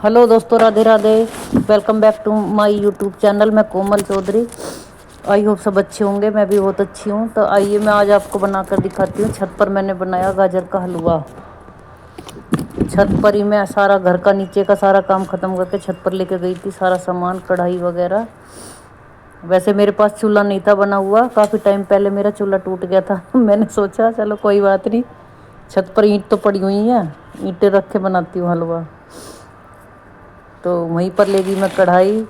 Hello दोस्तों, Radhe Radhe. Welcome back to my YouTube channel. मैं Komal Chaudhary. I hope सब अच्छे होंगे। मैं भी बहुत अच्छी हूँ। तो आइए मैं आज आपको बनाकर दिखाती हूँ। छत पर मैंने बनाया गाजर का हलवा। छत पर ही मैं सारा घर का नीचे का सारा काम खत्म करके छत पर लेके गई थी, सारा सामान कढ़ाई वगैरह। वैसे मेरे पास चूल्हा नहीं था बना हुआ, काफ़ी टाइम पहले मेरा चूल्हा टूट गया था। मैंने सोचा चलो कोई बात नहीं, छत पर ईंट तो पड़ी हुई है, ईंटें रख के बनाती हूँ हलवा। तो वहीं पर ले गई मैं कढ़ाई,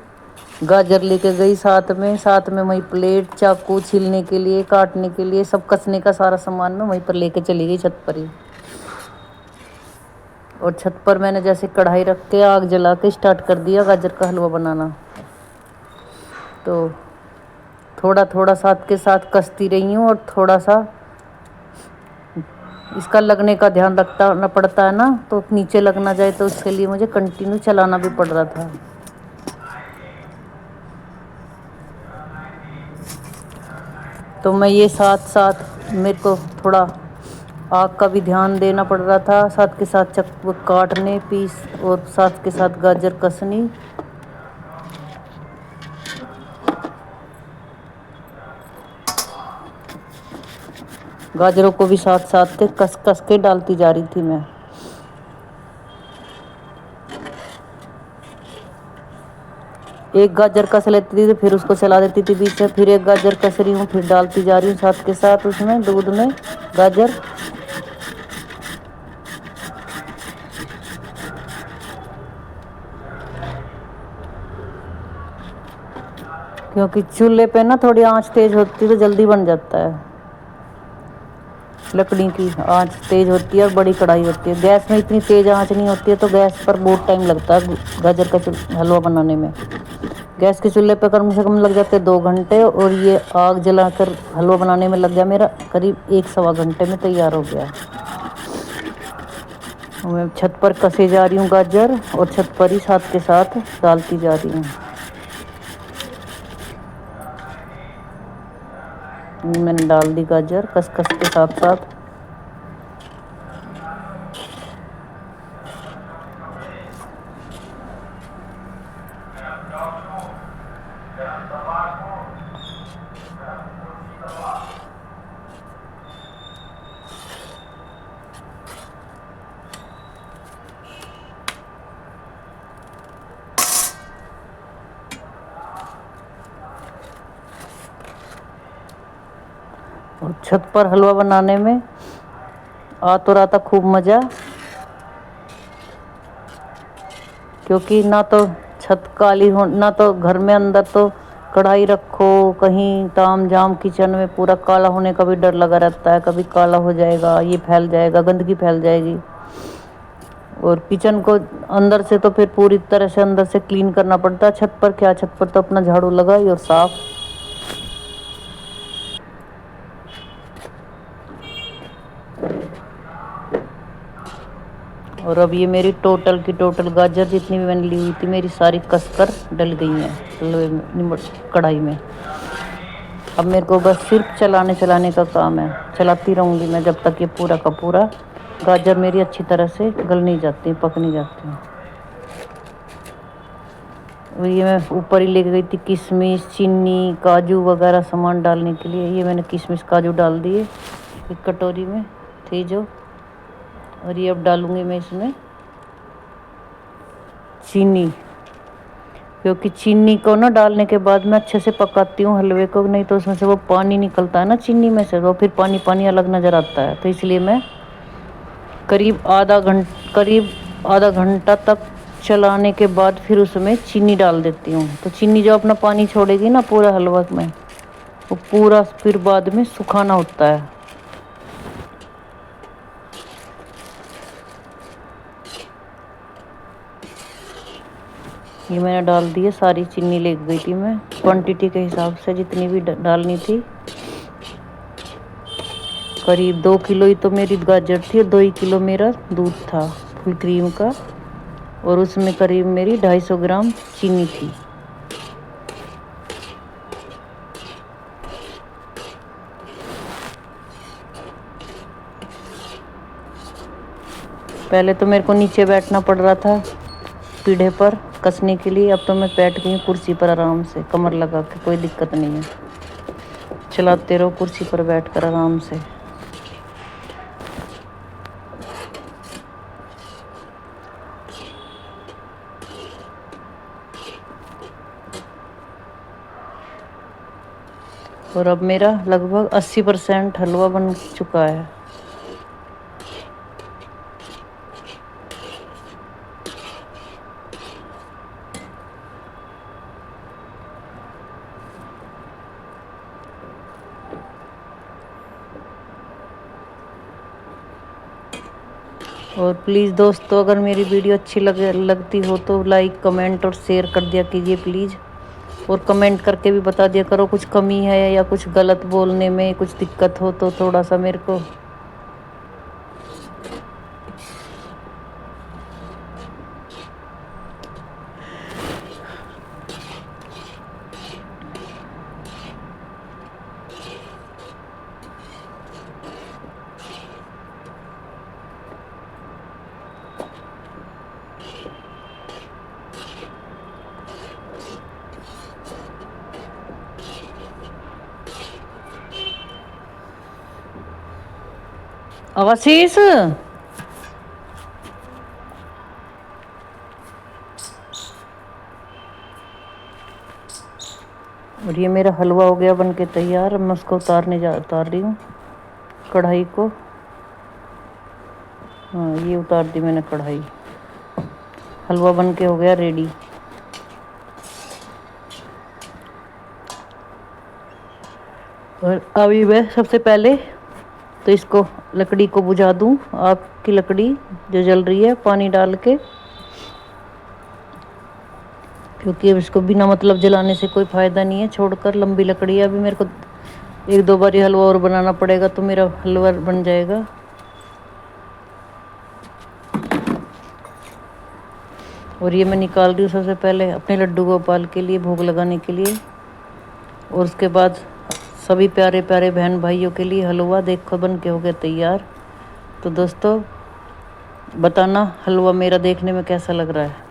गाजर लेके गई साथ में वहीं प्लेट, चाकू छीलने के लिए, काटने के लिए, सब कसने का सारा सामान मैं वहीं पर लेके चली गई छत पर ही। और छत पर मैंने जैसे कढ़ाई रख के आग जला के स्टार्ट कर दिया गाजर का हलवा बनाना। तो थोड़ा थोड़ा साथ के साथ कसती रही हूँ, और थोड़ा सा इसका लगने का ध्यान रखना पड़ता है ना, तो नीचे लग ना जाए, तो उसके लिए मुझे कंटिन्यू चलाना भी पड़ रहा था। तो मैं ये साथ साथ मेरे को थोड़ा आग का भी ध्यान देना पड़ रहा था, साथ के साथ चक्कू काटने पीस, और साथ के साथ गाजर कसनी। गाजरों को भी साथ साथ के कस कस के डालती जा रही थी मैं। एक गाजर कस लेती थी, फिर उसको चला देती थी बीच में, फिर एक गाजर कस रही हूँ, फिर डालती जा रही हूँ साथ के साथ उसमें दूध में गाजर। क्योंकि चूल्हे पे ना थोड़ी आंच तेज होती है तो जल्दी बन जाता है। लकड़ी की आंच तेज होती है और बड़ी कढ़ाई होती है। गैस में इतनी तेज आंच नहीं होती है, तो गैस पर बहुत टाइम लगता है गाजर का हलवा बनाने में। गैस के चूल्हे पर कम से कम लग जाते 2 घंटे, और ये आग जलाकर हलवा बनाने में लग गया मेरा करीब 1 सवा घंटे में तैयार हो गया। मैं छत पर कसे जा रही हूँ गाजर, और छत पर ही साथ के साथ डालती जा रही हूँ। मैंने डाल दी गाजर कस कस के साथ साथ। और छत पर हलवा बनाने में आ तो रहा था खूब मज़ा, क्योंकि ना तो छत काली हो, ना तो घर में अंदर तो कढ़ाई रखो, कहीं ताम झाम किचन में पूरा काला होने का भी डर लगा रहता है। कभी काला हो जाएगा, ये फैल जाएगा, गंदगी फैल जाएगी। और किचन को अंदर से तो फिर पूरी तरह से अंदर से क्लीन करना पड़ता है। छत पर क्या, छत पर तो अपना झाड़ू लगाई और साफ। और अब ये मेरी टोटल की टोटल गाजर जितनी भी मैंने ली हुई थी, मेरी सारी कसकर डल गई हैं हलवे में, कढ़ाई में। अब मेरे को बस सिर्फ चलाने का काम है। चलाती रहूँगी मैं जब तक ये पूरा का पूरा गाजर मेरी अच्छी तरह से गल नहीं जाती, पक नहीं जाती। ये मैं ऊपर ही लेके गई थी किशमिश, चीनी, काजू वगैरह सामान डालने के लिए। ये मैंने किशमिश काजू डाल दिए एक कटोरी में थी जो। और ये अब डालूंगी मैं इसमें चीनी, क्योंकि चीनी को ना डालने के बाद मैं अच्छे से पकाती हूँ हलवे को, नहीं तो उसमें से वो पानी निकलता है ना चीनी में से, वो फिर पानी पानी अलग नज़र आता है। तो इसलिए मैं करीब आधा घंटा तक चलाने के बाद फिर उसमें चीनी डाल देती हूँ। तो चीनी जो अपना पानी छोड़ेगी ना पूरा हलवा में, वो पूरा फिर बाद में सुखाना होता है। ये मैंने डाल दी है सारी चीनी, ले गई थी मैं क्वांटिटी के हिसाब से जितनी भी डालनी थी। करीब 2 किलो ही तो मेरी गाजर थी, और 2 ही किलो मेरा दूध था फुल क्रीम का, और उसमें करीब मेरी 250 ग्राम चीनी थी। पहले तो मेरे को नीचे बैठना पड़ रहा था पीढ़े पर कसने के लिए। अब तो मैं बैठ गई हूँ कुर्सी पर आराम से, कमर लगा के, कोई दिक्कत नहीं है। चलाते रहो कुर्सी पर बैठकर आराम से। और अब मेरा लगभग 80% हलवा बन चुका है। और प्लीज़ दोस्तों, अगर मेरी वीडियो अच्छी लगती हो तो लाइक, कमेंट और शेयर कर दिया कीजिए प्लीज़। और कमेंट करके भी बता दिया करो कुछ कमी है या कुछ गलत बोलने में कुछ दिक्कत हो तो थोड़ा सा मेरे को। आशीष, और ये मेरा हलवा हो गया बन के तैयार। अब मैं उसको उतार रही हूँ कढ़ाई को। हाँ, ये उतार दी मैंने कढ़ाई। हलवा बन के हो गया रेडी। और अभी मैं सबसे पहले तो इसको लकड़ी को बुझा दूं। आपकी लकड़ी जो जल रही है पानी डाल के, क्योंकि अब इसको बिना मतलब जलाने से कोई फ़ायदा नहीं है। छोड़कर लंबी लकड़ी है, अभी मेरे को 1-2 बार ये हलवा और बनाना पड़ेगा तो मेरा हलवा बन जाएगा। और ये मैं निकाल रही हूँ सबसे पहले अपने लड्डू गोपाल के लिए भोग लगाने के लिए। और उसके बाद सभी प्यारे प्यारे बहन भाइयों के लिए हलवा देखो बन के हो गया तैयार। तो दोस्तों बताना हलवा मेरा देखने में कैसा लग रहा है।